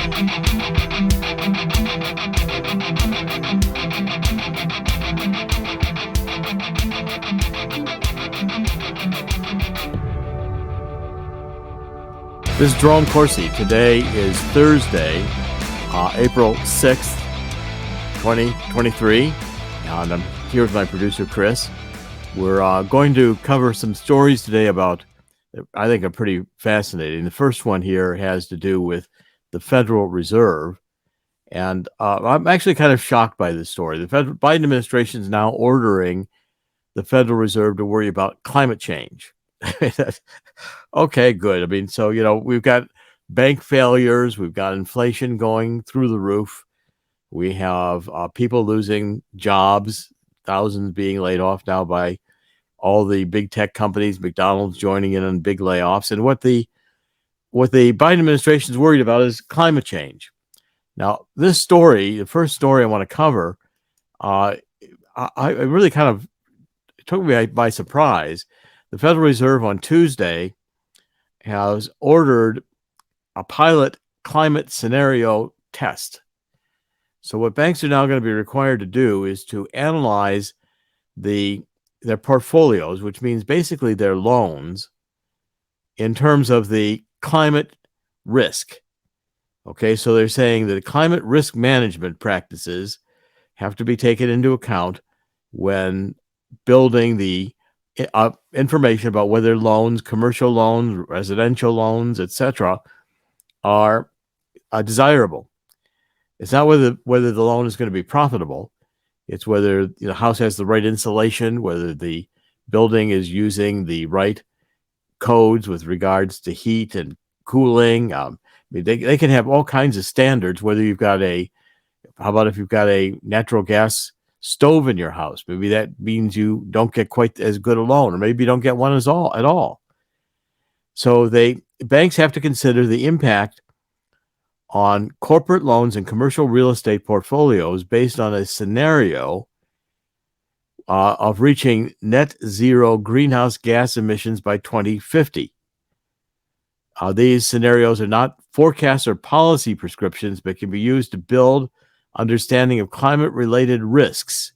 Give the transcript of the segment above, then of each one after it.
This is Jerome Corsi. Today is Thursday, April 6th, 2023, and I'm here with my producer, Chris. We're going to cover some stories today about, I think, are pretty fascinating. The first one here has to do with the Federal Reserve, and I'm actually kind of shocked by this story. The Biden administration is now ordering the Federal Reserve to worry about climate change. Okay, good. I mean, so, we've got bank failures. We've got inflation going through the roof. We have people losing jobs, thousands being laid off now by all the big tech companies, McDonald's joining in on big layoffs. And what the Biden administration is worried about is climate change. Now, this story, the first story I want to cover, I really kind of took me by surprise. The Federal Reserve on Tuesday has ordered a pilot climate scenario test. So what banks are now going to be required to do is to analyze their portfolios, which means basically their loans, in terms of the climate risk. Okay, so they're saying that climate risk management practices have to be taken into account when building the information about whether loans, commercial loans, residential loans, etc., are desirable. It's not whether the loan is going to be profitable. It's whether the house has the right insulation, whether the building is using the right codes with regards to heat and cooling. They can have all kinds of standards. How about if you've got a natural gas stove in your house? Maybe that means you don't get quite as good a loan, or maybe you don't get one at all. So banks have to consider the impact on corporate loans and commercial real estate portfolios based on a scenario of reaching net zero greenhouse gas emissions by 2050. These scenarios are not forecasts or policy prescriptions, but can be used to build understanding of climate-related risks.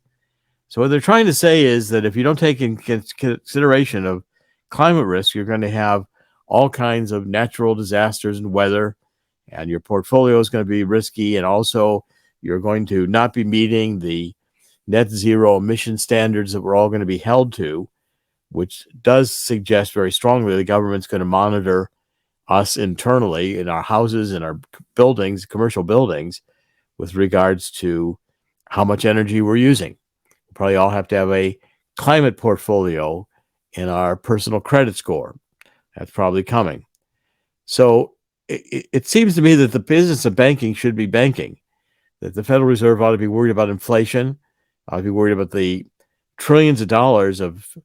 So what they're trying to say is that if you don't take into consideration of climate risk, you're going to have all kinds of natural disasters and weather, and your portfolio is going to be risky, and also you're going to not be meeting the net zero emission standards that we're all going to be held to, which does suggest very strongly the government's going to monitor us internally in our houses and our buildings, commercial buildings, with regards to how much energy we're using. We probably all have to have a climate portfolio in our personal credit score. That's probably coming. So it seems to me that the business of banking should be banking, that the Federal Reserve ought to be worried about inflation, ought to be worried about the trillions of dollars of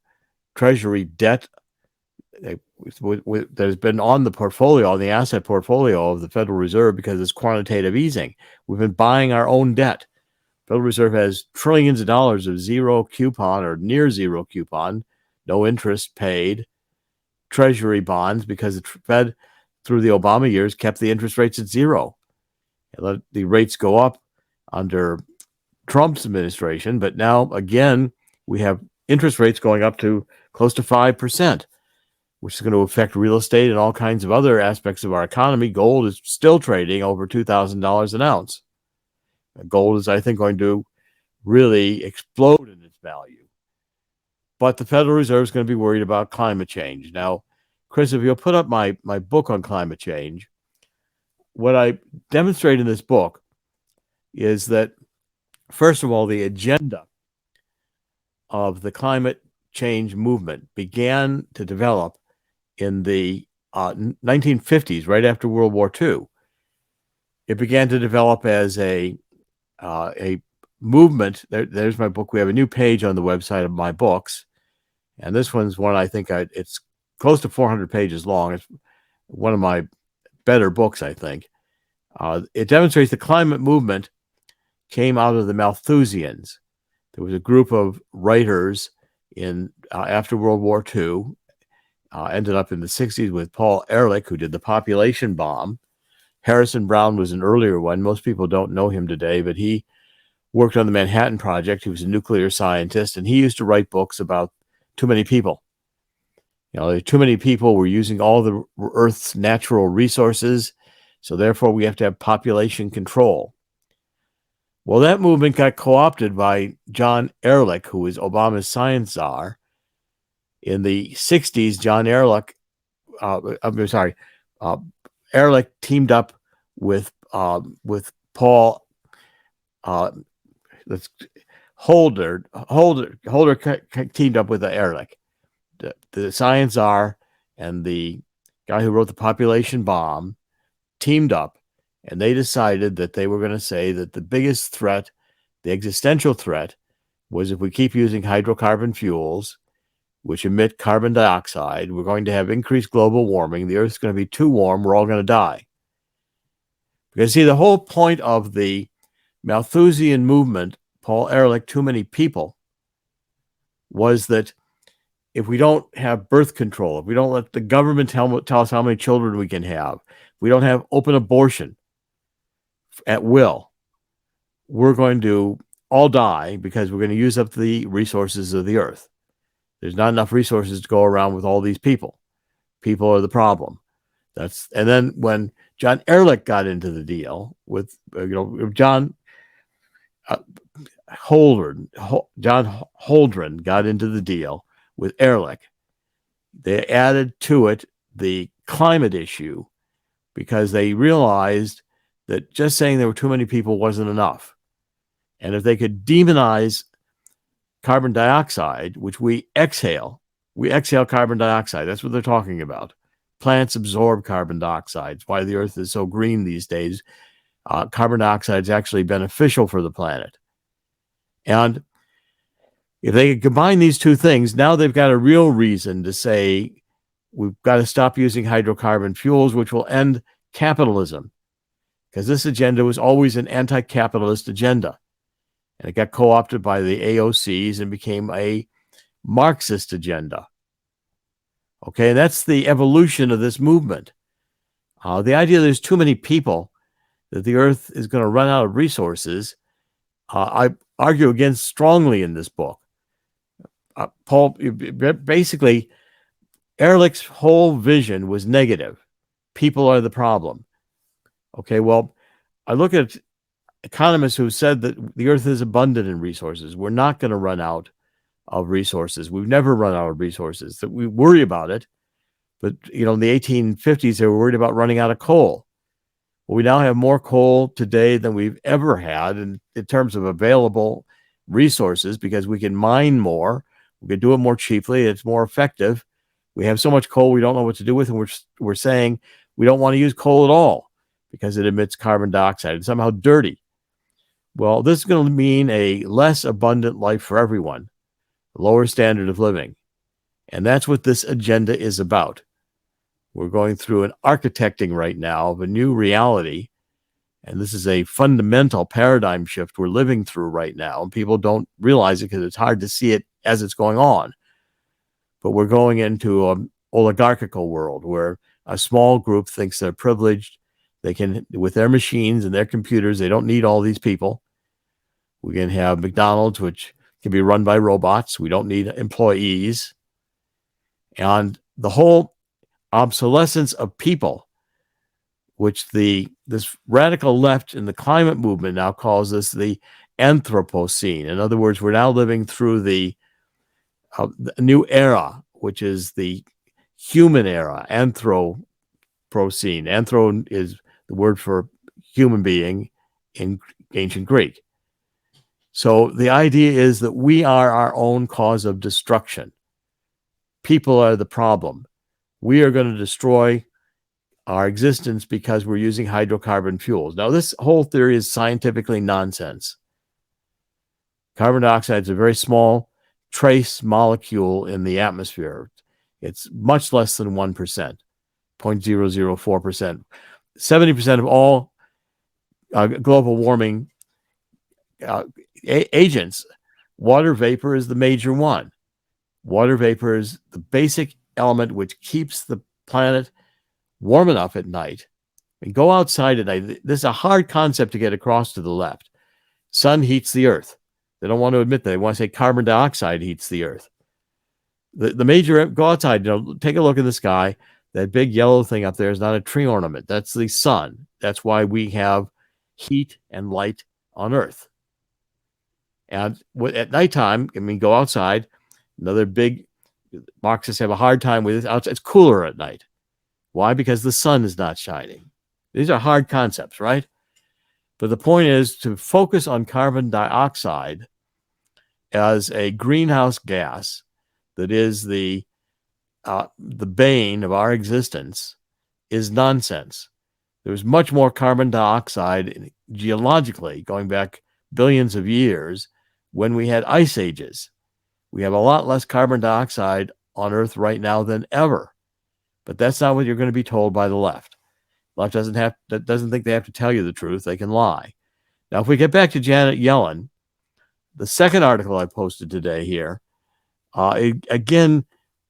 Treasury debt that has been on the portfolio, on the asset portfolio of the Federal Reserve because it's quantitative easing. We've been buying our own debt. Federal Reserve has trillions of dollars of zero coupon or near zero coupon, no interest paid, Treasury bonds, because the Fed, through the Obama years, kept the interest rates at zero. It let the rates go up under Trump's administration, but now, again, we have interest rates going up to close to 5%. Which is going to affect real estate and all kinds of other aspects of our economy. Gold is still trading over $2,000 an ounce. Gold is, I think, going to really explode in its value. But the Federal Reserve is going to be worried about climate change. Now, Chris, if you'll put up my book on climate change, what I demonstrate in this book is that, first of all, the agenda of the climate change movement began to develop in the 1950s, right after World War II. It began to develop as a movement. There's my book. We have a new page on the website of my books, and this one's one I think it's close to 400 pages long. It's one of my better books, I think. It demonstrates the climate movement came out of the Malthusians. There was a group of writers in after World War II, ended up in the 60s with Paul Ehrlich, who did the population bomb. Harrison Brown was an earlier one. Most people don't know him today, but he worked on the Manhattan Project. He was a nuclear scientist, and he used to write books about too many people. Too many people were using all the Earth's natural resources, so therefore we have to have population control. Well, that movement got co-opted by John Ehrlich, who was Obama's science czar. In the 60s, Ehrlich teamed up with Paul Holder teamed up with Ehrlich, the science czar, and the guy who wrote The Population Bomb teamed up, and they decided that they were going to say that the biggest threat, the existential threat, was if we keep using hydrocarbon fuels, which emit carbon dioxide, we're going to have increased global warming. The Earth's going to be too warm. We're all going to die. Because, see, the whole point of the Malthusian movement, Paul Ehrlich, too many people, was that if we don't have birth control, if we don't let the government tell us how many children we can have, if we don't have open abortion at will, we're going to all die because we're going to use up the resources of the Earth. There's not enough resources to go around with all these people. People are the problem. And then when John Ehrlich got into the deal with John Holdren got into the deal with Ehrlich, they added to it the climate issue because they realized that just saying there were too many people wasn't enough. And if they could demonize carbon dioxide, which we exhale carbon dioxide. That's what they're talking about. Plants absorb carbon dioxide. It's why the Earth is so green these days. Carbon dioxide is actually beneficial for the planet. And if they combine these two things, now they've got a real reason to say we've got to stop using hydrocarbon fuels, which will end capitalism. Because this agenda was always an anti-capitalist agenda. And it got co-opted by the AOCs and became a Marxist agenda. Okay, that's the evolution of this movement. The idea there's too many people, that the Earth is going to run out of resources, I argue against strongly in this book. Basically, Ehrlich's whole vision was negative. People are the problem. Okay, well, I look at economists who said that the Earth is abundant in resources. We're not going to run out of resources. We've never run out of resources. That we worry about it, but in the 1850s they were worried about running out of coal. Well, we now have more coal today than we've ever had in terms of available resources because we can mine more. We can do it more cheaply. It's more effective. We have so much coal we don't know what to do with, and we're saying we don't want to use coal at all because it emits carbon dioxide. It's somehow dirty. Well, this is going to mean a less abundant life for everyone, a lower standard of living. And that's what this agenda is about. We're going through an architecting right now of a new reality. And this is a fundamental paradigm shift we're living through right now. And people don't realize it because it's hard to see it as it's going on. But we're going into an oligarchical world where a small group thinks they're privileged. They can, with their machines and their computers, they don't need all these people. We can have McDonald's, which can be run by robots. We don't need employees. And the whole obsolescence of people, which this radical left in the climate movement now calls this the Anthropocene. In other words, we're now living through the new era, which is the human era, Anthropocene. Anthro is the word for human being in ancient Greek. So the idea is that we are our own cause of destruction. People are the problem. We are going to destroy our existence because we're using hydrocarbon fuels. Now, this whole theory is scientifically nonsense. Carbon dioxide is a very small trace molecule in the atmosphere. It's much less than 1%, 0.004%. 70% of all global warming agents, water vapor is the major one. Water vapor is the basic element which keeps the planet warm enough at night And go outside at night. This is a hard concept to get across to the left. Sun heats the earth. They don't want to admit that. They want to say carbon dioxide heats the earth. The major, go outside, take a look in the sky. That big yellow thing up there is not a tree ornament. That's the sun. That's why we have heat and light on Earth. And at nighttime, go outside. Another big, Marxists have a hard time with it. It's cooler at night. Why? Because the sun is not shining. These are hard concepts, right? But the point is to focus on carbon dioxide as a greenhouse gas that is the bane of our existence is nonsense. There's much more carbon dioxide geologically going back billions of years when we had ice ages. We have a lot less carbon dioxide on Earth right now than ever. But that's not what you're going to be told by the left. The left doesn't think they have to tell you the truth. They can lie. Now, if we get back to Janet Yellen, the second article I posted today here, again,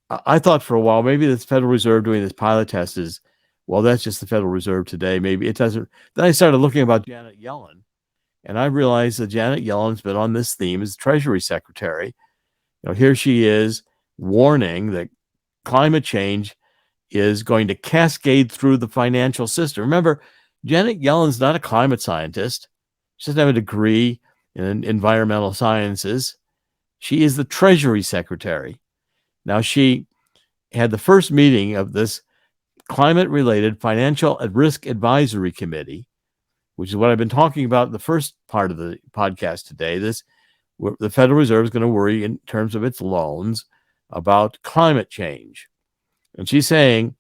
I thought for a while, maybe the Federal Reserve doing this pilot test is, well, that's just the Federal Reserve today. Maybe it doesn't. Then I started looking about Janet Yellen, and I realized that Janet Yellen's been on this theme as Treasury Secretary. Here she is warning that climate change is going to cascade through the financial system. Remember, Janet Yellen's not a climate scientist. She doesn't have a degree in environmental sciences. She is the Treasury Secretary. Now, she had the first meeting of this climate-related Financial at Risk Advisory Committee, which is what I've been talking about in the first part of the podcast today. The Federal Reserve is going to worry in terms of its loans about climate change. And she's saying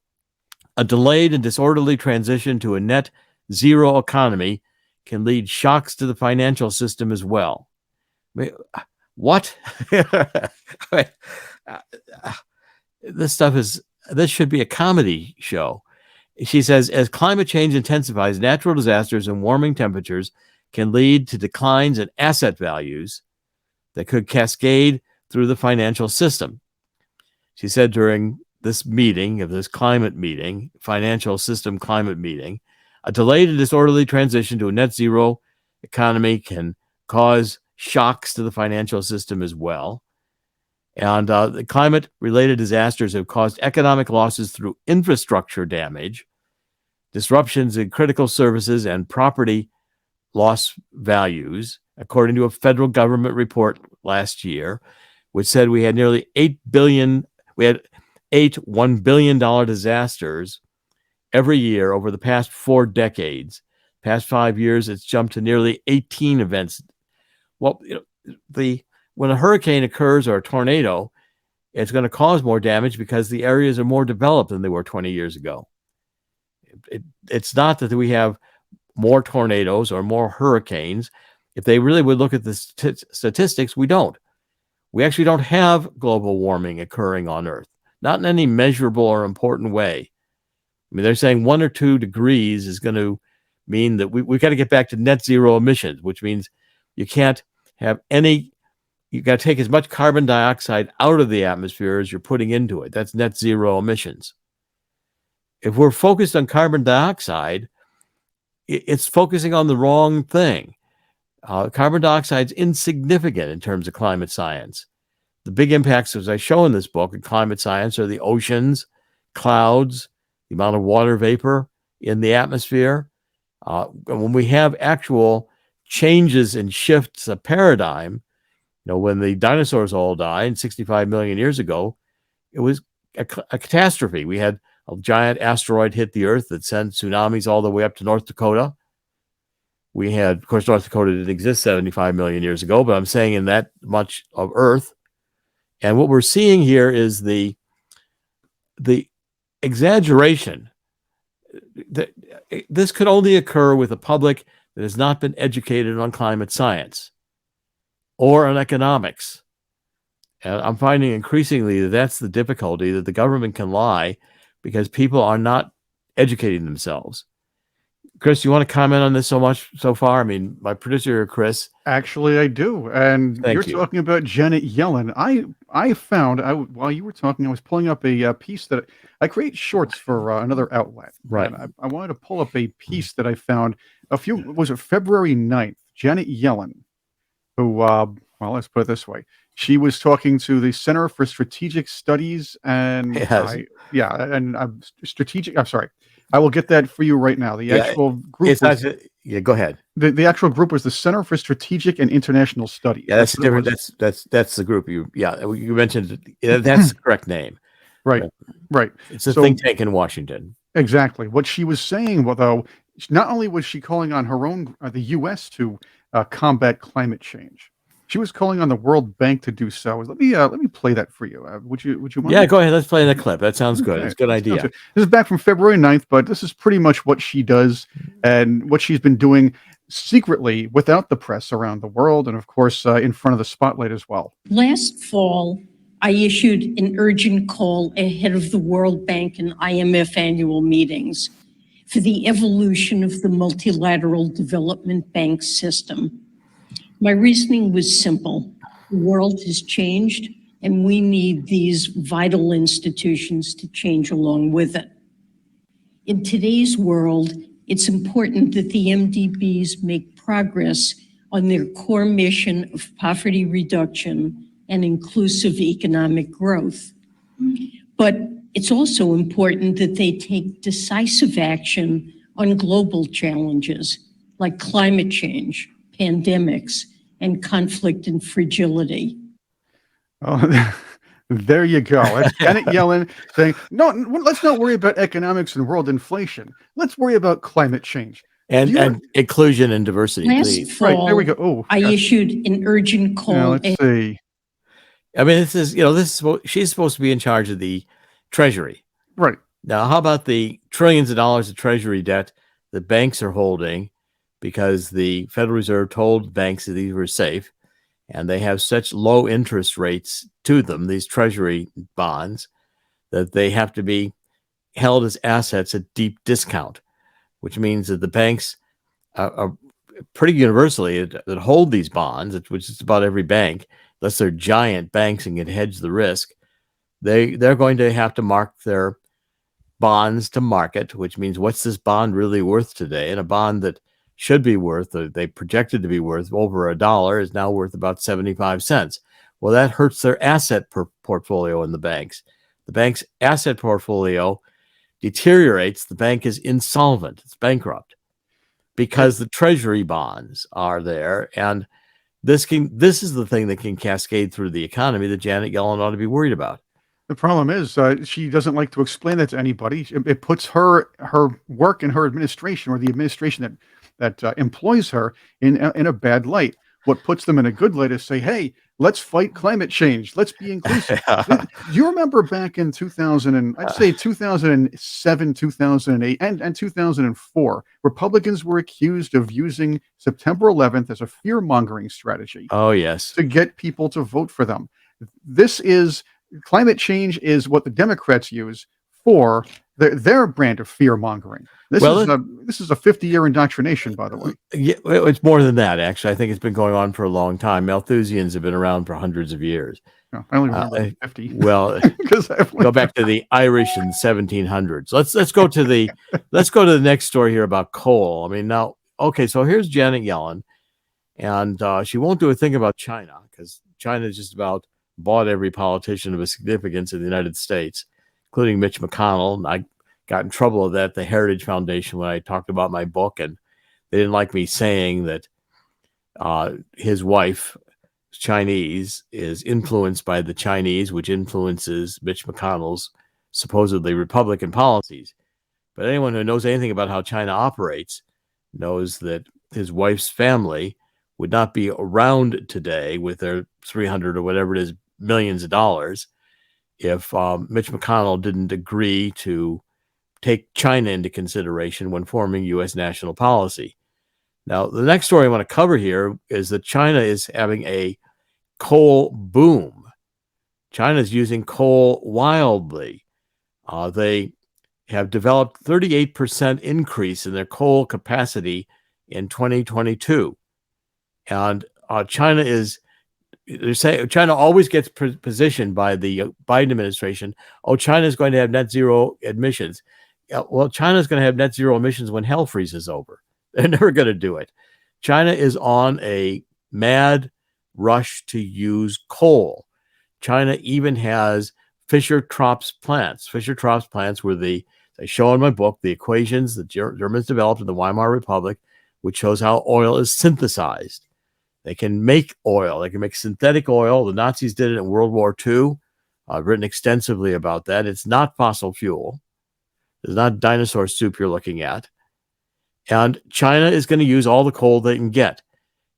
a delayed and disorderly transition to a net zero economy can lead shocks to the financial system as well. What? This should be a comedy show. She says, as climate change intensifies, natural disasters and warming temperatures can lead to declines in asset values that could cascade through the financial system. She said during this meeting, of this climate meeting, financial system climate meeting, a delayed and disorderly transition to a net zero economy can cause shocks to the financial system as well. And the climate-related disasters have caused economic losses through infrastructure damage, disruptions in critical services, and property loss values, according to a federal government report last year, which said we had nearly $8 $1 billion disasters every year over the past 4 decades. Past 5 years, it's jumped to nearly 18 events. Well, when a hurricane occurs or a tornado, it's going to cause more damage because the areas are more developed than they were 20 years ago. It's not that we have more tornadoes or more hurricanes. If they really would look at the statistics, we don't. We actually don't have global warming occurring on Earth, not in any measurable or important way. They're saying 1 or 2 degrees is going to mean that we got to get back to net zero emissions, which means you can't have you got to take as much carbon dioxide out of the atmosphere as you're putting into it. That's net zero emissions. If we're focused on carbon dioxide, it's focusing on the wrong thing. Carbon dioxide is insignificant in terms of climate science. The big impacts, as I show in this book, in climate science are the oceans, clouds, the amount of water vapor in the atmosphere. When we have actual changes and shifts of paradigm, when the dinosaurs all died 65 million years ago, it was a catastrophe. We had a giant asteroid hit the Earth that sent tsunamis all the way up to North Dakota. We had, of course, North Dakota didn't exist 75 million years ago, but I'm saying in that much of Earth. And what we're seeing here is the exaggeration. This could only occur with a public that has not been educated on climate science or on economics. And I'm finding increasingly that that's the difficulty, that the government can lie because people are not educating themselves. Chris, you want to comment on this so far? I mean, my producer, Chris. Actually, I do. And you're Thank you. talking about Janet Yellen. I found while you were talking, I was pulling up a piece that I create shorts for another outlet, Right. and I wanted to pull up a piece that I found was it February 9th? Janet Yellen, who, well, let's put it this way. She was talking to the Center for Strategic Studies and Yes. strategic. I'm sorry. I will get that for you right now. The Yeah. actual group was, Yeah. Go ahead. the actual group was the Center for Strategic and International Studies. Yeah, that's That's what it different. was. That's the group you mentioned. Yeah, that's the correct name. Right, right. It's a So think tank in Washington. exactly what she was saying, well, though, not only was she calling on her own, the U.S. to combat climate change, she was calling on the World Bank to do so. Let me play that for you. Would you mind? Yeah, go ahead. Let's play the clip. That sounds good. Okay, It's a good idea. This is back from February 9th, but this is pretty much what she does and what she's been doing secretly without the press around the world, and of course, in front of the spotlight as well. Last fall, I issued an urgent call ahead of the World Bank and IMF annual meetings for the evolution of the multilateral development bank system. My reasoning was simple. The world has changed, and we need these vital institutions to change along with it. In today's world, it's important that the MDBs make progress on their core mission of poverty reduction and inclusive economic growth. But it's also important that they take decisive action on global challenges like climate change, pandemics, and conflict and fragility. Oh, there you go. That's Janet Yellen saying, no, let's not worry about economics and world inflation. Let's worry about climate change. And inclusion and diversity, please. Right, there we go. Oh, I issued an urgent call. now, let's see. I mean, she's supposed to be in charge of the Treasury. Right. Now, how about the trillions of dollars of Treasury debt the banks are holding because the Federal Reserve told banks that these were safe, and they have such low interest rates to them, these Treasury bonds, that they have to be held as assets at deep discount, which means that the banks are pretty universally that hold these bonds, which is about every bank, unless they're giant banks and can hedge the risk, they're going to have to mark their bonds to market, which means what's this bond really worth today? And a bond that should be worth, they projected to be worth over $1 is now worth about 75 cents. Well, that hurts their asset portfolio in the banks. The bank's asset portfolio deteriorates. The bank is insolvent. It's bankrupt because the Treasury bonds are there. And this is the thing that can cascade through the economy that Janet Yellen ought to be worried about. The problem is she doesn't like to explain that to anybody. It puts her work and her administration, or the administration that employs her, in a bad light. What puts them in a good light is say, hey, let's fight climate change. Let's be inclusive. Do you remember back in 2007, 2008, and 2004, Republicans were accused of using September 11th as a fear-mongering strategy. Oh, yes. To get people to vote for them. Climate change is what the Democrats use for their brand of fear-mongering. This is a 50-year indoctrination, by the way. Yeah, it's more than that, actually. I think it's been going on for a long time. Malthusians have been around for hundreds of years. No, I only remember 50. Well, go back to the Irish in 1700s. Let's go to the next story here about coal. I mean, now, okay, so here's Janet Yellen, and she won't do a thing about China because China is just about bought every politician of a significance in the United States, including Mitch McConnell. And I got in trouble with that at the Heritage Foundation when I talked about my book, and they didn't like me saying that his wife, Chinese, is influenced by the Chinese, which influences Mitch McConnell's supposedly Republican policies. But anyone who knows anything about how China operates knows that his wife's family would not be around today with their 300 or whatever it is millions of dollars if Mitch McConnell didn't agree to take China into consideration when forming U.S. national policy. Now, the next story I want to cover here is that China is having a coal boom. China is using coal wildly. They have developed 38% increase in their coal capacity in 2022. And China is, they're saying, China always gets positioned by the Biden administration. Oh, China is going to have net zero emissions. Well, China is going to have net zero emissions when hell freezes over. They're never going to do it. China is on a mad rush to use coal. China even has Fischer-Tropsch plants. Fischer-Tropsch plants were I show in my book, the equations that Germans developed in the Weimar Republic, which shows how oil is synthesized. They can make oil. They can make synthetic oil. The Nazis did it in World War II. I've written extensively about that. It's not fossil fuel. It's not dinosaur soup you're looking at. And China is going to use all the coal they can get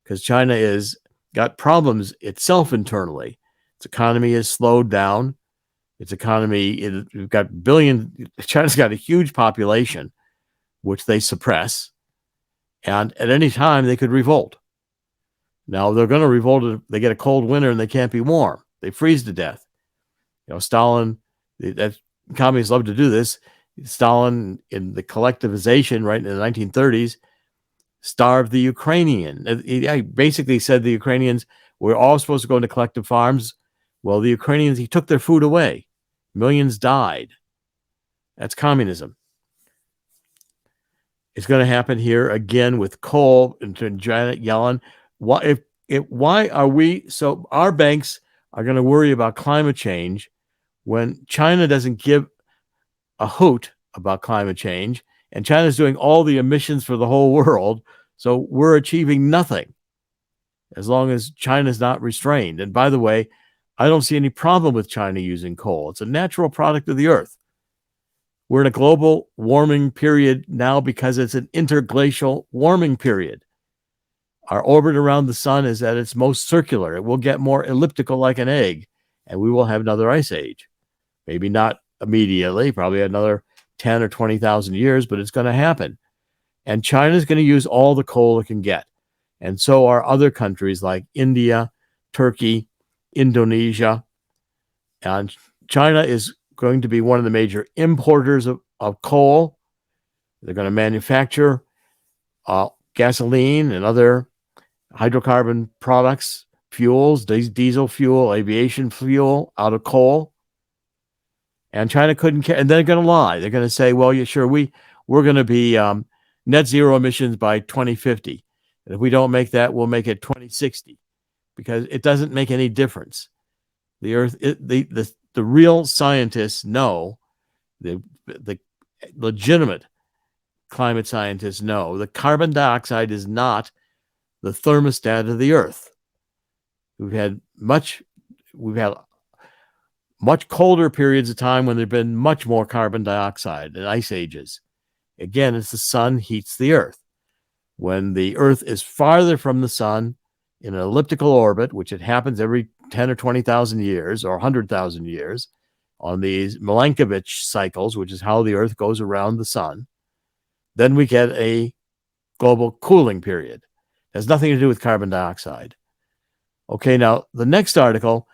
because China is got problems itself internally. Its economy is slowed down. Its economy, we've got China's got a huge population, which they suppress. And at any time, they could revolt. Now, they're going to revolt if they get a cold winter and they can't be warm. They freeze to death. Stalin, communists love to do this. Stalin, in the collectivization, right, in the 1930s, starved the Ukrainian. He basically said the Ukrainians were all supposed to go into collective farms. Well, the Ukrainians, he took their food away. Millions died. That's communism. It's going to happen here again with coal and Janet Yellen. Why are we so? Our banks are going to worry about climate change when China doesn't give a hoot about climate change, and China's doing all the emissions for the whole world. So we're achieving nothing as long as China's not restrained. And by the way, I don't see any problem with China using coal. It's a natural product of the earth. We're in a global warming period now because it's an interglacial warming period. Our orbit around the sun is at its most circular. It will get more elliptical like an egg, and we will have another ice age. Maybe not immediately, probably another 10 or 20,000 years, but it's going to happen. And China is going to use all the coal it can get. And so are other countries like India, Turkey, Indonesia. And China is going to be one of the major importers of coal. They're going to manufacture gasoline and other hydrocarbon products, fuels, diesel fuel, aviation fuel out of coal. And China couldn't care. And they're going to lie. They're going to say, well, yeah, sure, we're going to be net zero emissions by 2050. And if we don't make that, we'll make it 2060 because it doesn't make any difference. The earth, the real scientists know, the legitimate climate scientists know, the carbon dioxide is not the thermostat of the earth. We've had much colder periods of time when there's been much more carbon dioxide and ice ages. Again, it's the sun heats the earth. When the earth is farther from the sun in an elliptical orbit, which it happens every 10 or 20,000 years or 100,000 years on these Milankovitch cycles, which is how the earth goes around the sun, then we get a global cooling period. It has nothing to do with carbon dioxide. Okay, now the next article,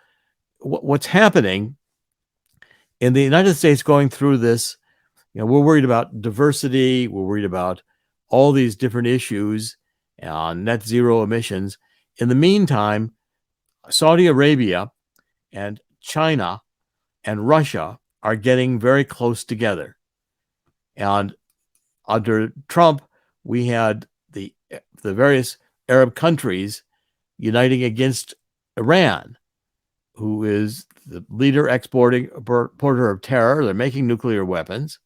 what's happening in the United States going through this, we're worried about diversity. We're worried about all these different issues on net zero emissions. In the meantime, Saudi Arabia and China and Russia are getting very close together. And under Trump, we had the various Arab countries uniting against Iran, who is the leader exporter of terror. They're making nuclear weapons.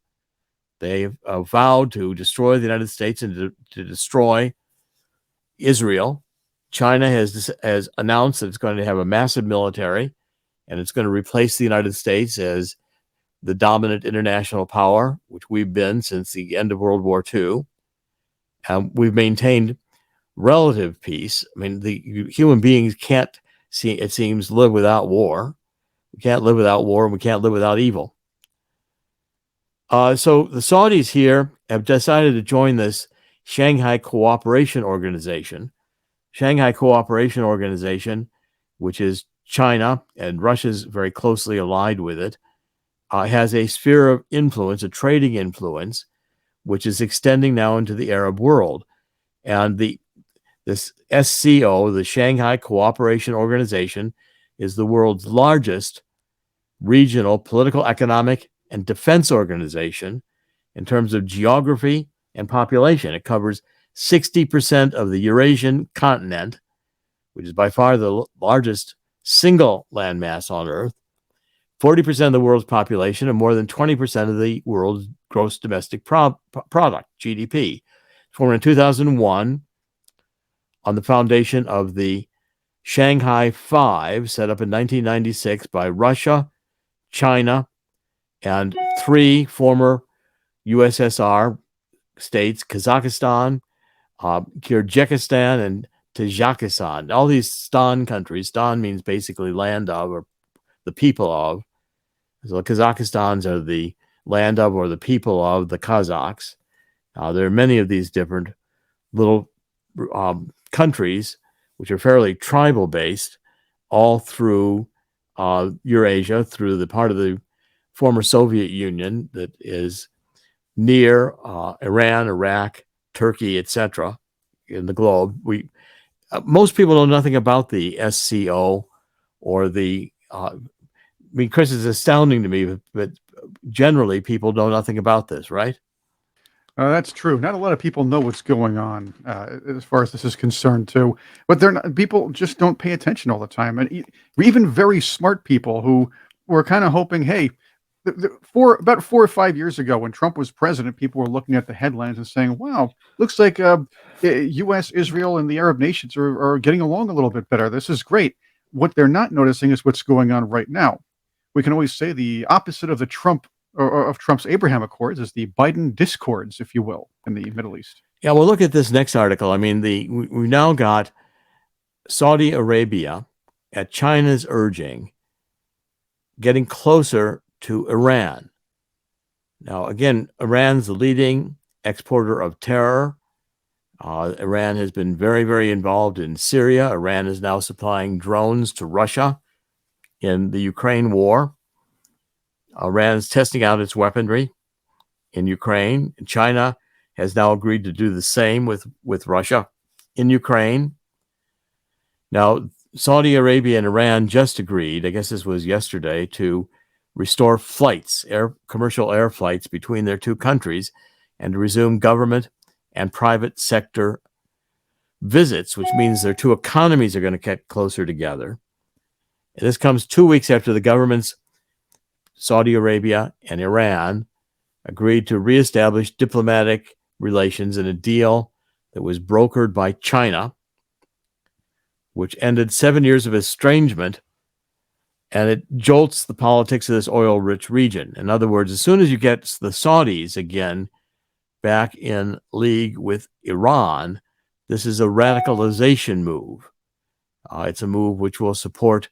They've vowed to destroy the United States and to destroy Israel. China has announced that it's going to have a massive military, and it's going to replace the United States as the dominant international power, which we've been since the end of World War II. We've maintained relative peace. I mean, the human beings can't, it seems, live without war. We can't live without war, and we can't live without evil. So the Saudis here have decided to join this Shanghai Cooperation Organization. Shanghai Cooperation Organization, which is China, and Russia's very closely allied with it, has a sphere of influence, a trading influence, which is extending now into the Arab world. And this SCO, the Shanghai Cooperation Organization, is the world's largest regional political, economic, and defense organization in terms of geography and population. It covers 60% of the Eurasian continent, which is by far the largest single landmass on Earth, 40% of the world's population, and more than 20% of the world's gross domestic product, GDP. Formed in 2001 on the foundation of the Shanghai Five, set up in 1996 by Russia, China, and 3 former USSR states, Kazakhstan, Kyrgyzstan, and Tajikistan. All these Stan countries, Stan means basically land of or the people of. So Kazakhstans are the land of or the people of the Kazakhs. There are many of these different little countries, which are fairly tribal based, all through Eurasia, through the part of the former Soviet Union that is near Iran, Iraq, Turkey, etc. in the globe. Most people know nothing about the SCO or the. Chris, is astounding to me, but generally people know nothing about this, right? That's true. Not a lot of people know what's going on as far as this is concerned, too. But people just don't pay attention all the time. And even very smart people who were kind of hoping, hey, about 4 or 5 years ago when Trump was president, people were looking at the headlines and saying, wow, looks like U.S., Israel, and the Arab nations are getting along a little bit better. This is great. What they're not noticing is what's going on right now. We can always say the opposite of the Trump's Abraham Accords is the Biden discords, if you will, in the Middle East. Yeah, well, look at this next article. I mean, we've now got Saudi Arabia, at China's urging, getting closer to Iran. Now, again, Iran's the leading exporter of terror. Iran has been very, very involved in Syria. Iran is now supplying drones to Russia in the Ukraine war. Iran is testing out its weaponry in Ukraine. China has now agreed to do the same with Russia in Ukraine. Now, Saudi Arabia and Iran just agreed, I guess this was yesterday, to restore flights, commercial air flights between their two countries, and to resume government and private sector visits, which means their two economies are going to get closer together. And this comes 2 weeks after the governments, Saudi Arabia and Iran, agreed to reestablish diplomatic relations in a deal that was brokered by China, which ended 7 years of estrangement, and it jolts the politics of this oil-rich region. In other words, as soon as you get the Saudis again back in league with Iran, this is a radicalization move. It's a move which will support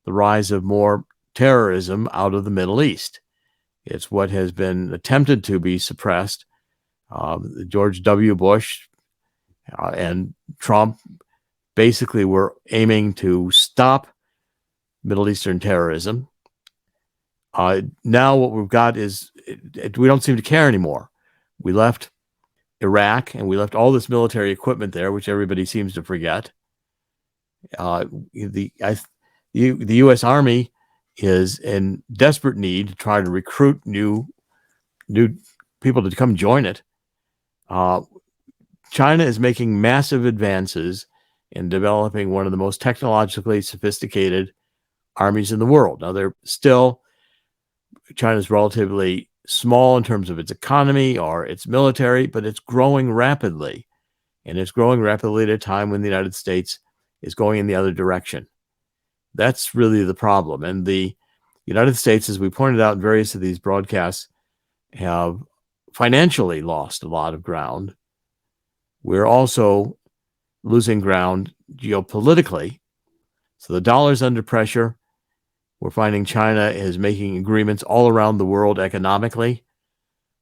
the rise of more terrorism out of the Middle East. It's what has been attempted to be suppressed. George W. Bush and Trump basically were aiming to stop Middle Eastern terrorism. Now what we've got is we don't seem to care anymore. We left Iraq and we left all this military equipment there, which everybody seems to forget. The U.S. Army is in desperate need to try to recruit new people to come join it. China is making massive advances in developing one of the most technologically sophisticated armies in the world. Now, China's relatively small in terms of its economy or its military, but it's growing rapidly. And it's growing rapidly at a time when the United States is going in the other direction. That's really the problem. And the United States, as we pointed out in various of these broadcasts, have financially lost a lot of ground. We're also losing ground geopolitically. So the dollar's under pressure. We're finding China is making agreements all around the world economically.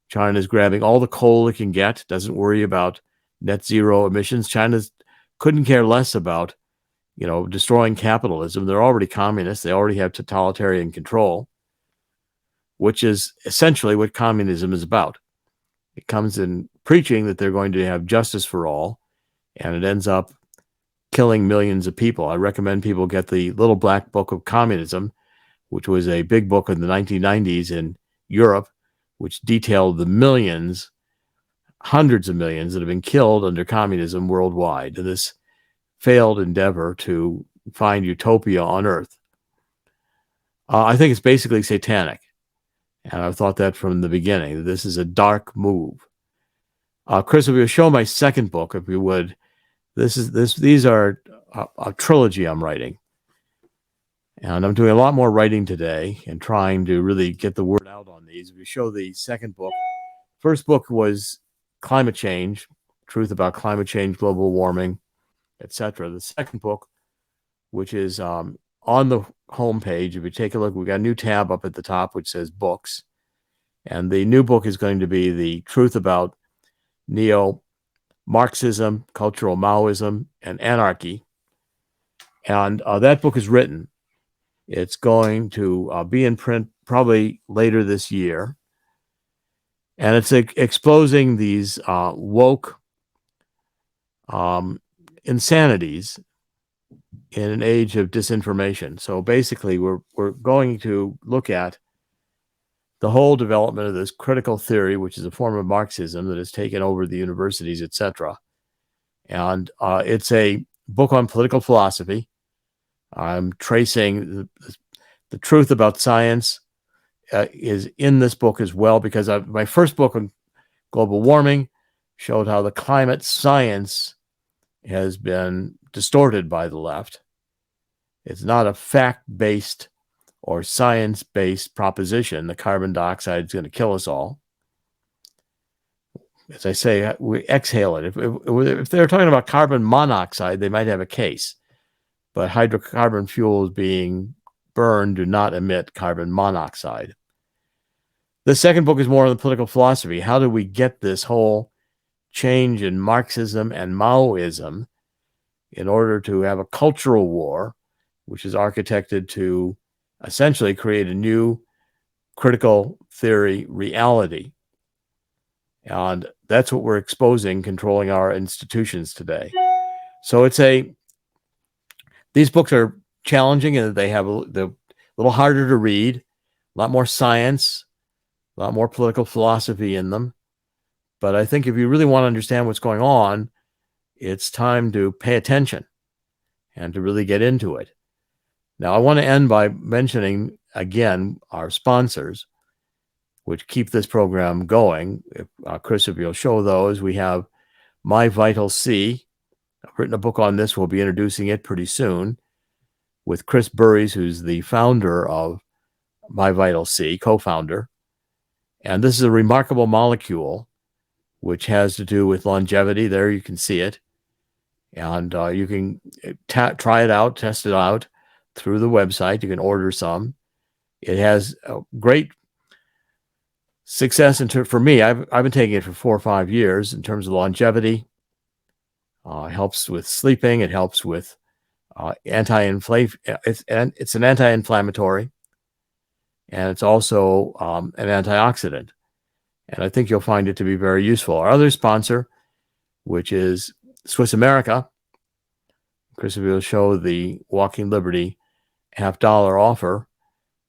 China is grabbing all the coal it can get, doesn't worry about net zero emissions. China couldn't care less about destroying capitalism. They're already communists. They already have totalitarian control. which is essentially what communism is about. It comes in preaching that they're going to have justice for all, and it ends up killing millions of people. I recommend people get the Little Black Book of Communism, which was a big book in the 1990s in Europe, which detailed the millions, hundreds of millions that have been killed under communism worldwide in this failed endeavor to find utopia on Earth. I think it's basically satanic. And I've thought that from the beginning. This is a dark move. Chris, if you show my second book, if you would, these are a trilogy I'm writing. And I'm doing a lot more writing today and trying to really get the word out on these. If you show the second book, first book was climate change, truth about climate change, global warming, etc. The second book, which is on the homepage, if you take a look, we've got a new tab up at the top which says books. And the new book is going to be the truth about neo-Marxism, cultural Maoism, and anarchy. And that book is written. It's going to be in print probably later this year. And it's exposing these woke insanities in an age of disinformation. So basically, we're going to look at the whole development of this critical theory, which is a form of Marxism that has taken over the universities, etc. And it's a book on political philosophy. I'm tracing the truth about science is in this book as well, because my first book on global warming showed how the climate science has been distorted by the left. It's not a fact-based or science-based proposition that carbon dioxide is going to kill us all. As I say, we exhale it. If they're talking about carbon monoxide, they might have a case. But hydrocarbon fuels being burned do not emit carbon monoxide. The second book is more on the political philosophy. How do we get this whole change in Marxism and Maoism in order to have a cultural war, which is architected to essentially create a new critical theory reality? And that's what we're exposing, controlling our institutions today. So these books are challenging and they have a little harder to read, a lot more science, a lot more political philosophy in them. But I think if you really want to understand what's going on, it's time to pay attention and to really get into it. Now, I want to end by mentioning again our sponsors, which keep this program going. Chris, if you'll show those, we have My Vital C. I've written a book on this. We'll be introducing it pretty soon with Chris Burries, who's the founder of My Vital C, co-founder. And this is a remarkable molecule which has to do with longevity. There you can see it. And you can try it out, test it out through the website. You can order some. It has a great success for me. I've been taking it for 4 or 5 years in terms of longevity. It helps with sleeping. It helps with anti-inflammatory. It's an anti-inflammatory, and it's also an antioxidant. And I think you'll find it to be very useful. Our other sponsor, which is Swiss America, Chris will show the Walking Liberty $50 offer,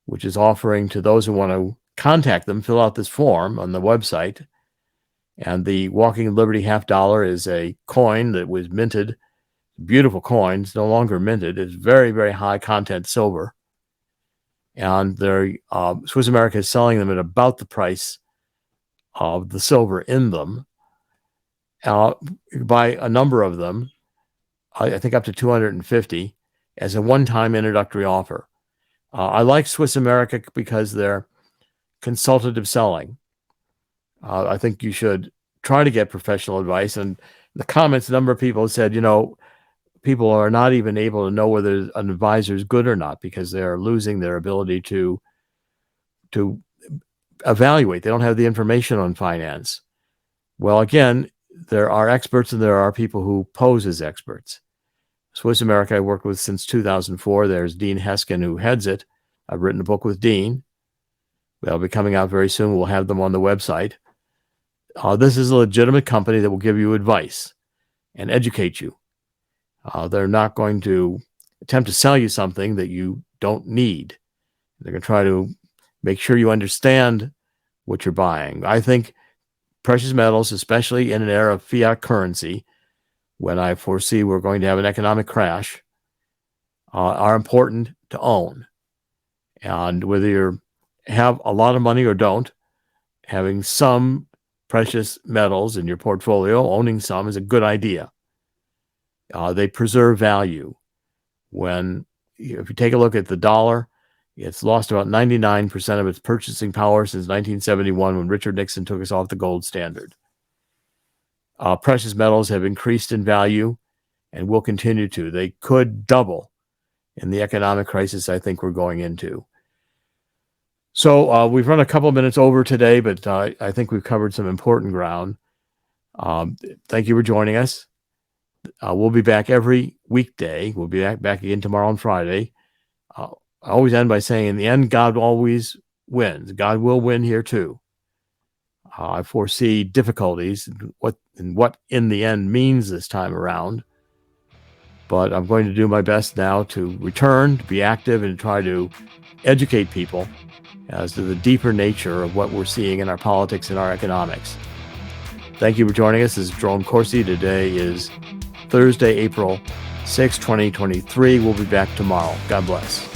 which is offering to those who want to contact them, fill out this form on the website. And the Walking Liberty $50 is a coin that was minted, beautiful coin. It's no longer minted. It's very, very high content silver. And Swiss America is selling them at about the price of the silver in them. You can buy a number of them, I think up to 250, as a one-time introductory offer. I like Swiss America because they're consultative selling. I think you should try to get professional advice. And in the comments, a number of people said, people are not even able to know whether an advisor is good or not because they're losing their ability to evaluate. They don't have the information on finance. Well, again, there are experts and there are people who pose as experts. Swiss America I worked with since 2004. There's Dean Heskin who heads it. I've written a book with Dean. They'll be coming out very soon. We'll have them on the website. This is a legitimate company that will give you advice and educate you. They're not going to attempt to sell you something that you don't need. They're going to try to make sure you understand what you're buying. I think precious metals, especially in an era of fiat currency, when I foresee we're going to have an economic crash, are important to own. And whether you have a lot of money or don't, having some precious metals in your portfolio, owning some, is a good idea. They preserve value. If you take a look at the dollar, it's lost about 99% of its purchasing power since 1971, when Richard Nixon took us off the gold standard. Precious metals have increased in value and will continue to. They could double in the economic crisis I think we're going into. So we've run a couple of minutes over today, but I think we've covered some important ground. Thank you for joining us. We'll be back every weekday. We'll be back again tomorrow and Friday. I always end by saying, in the end, God always wins. God will win here too. I foresee difficulties, what in the end means this time around. But I'm going to do my best now to return, to be active, and try to educate people as to the deeper nature of what we're seeing in our politics and our economics. Thank you for joining us. This is Jerome Corsi. Today is Thursday, April 6, 2023. We'll be back tomorrow. God bless.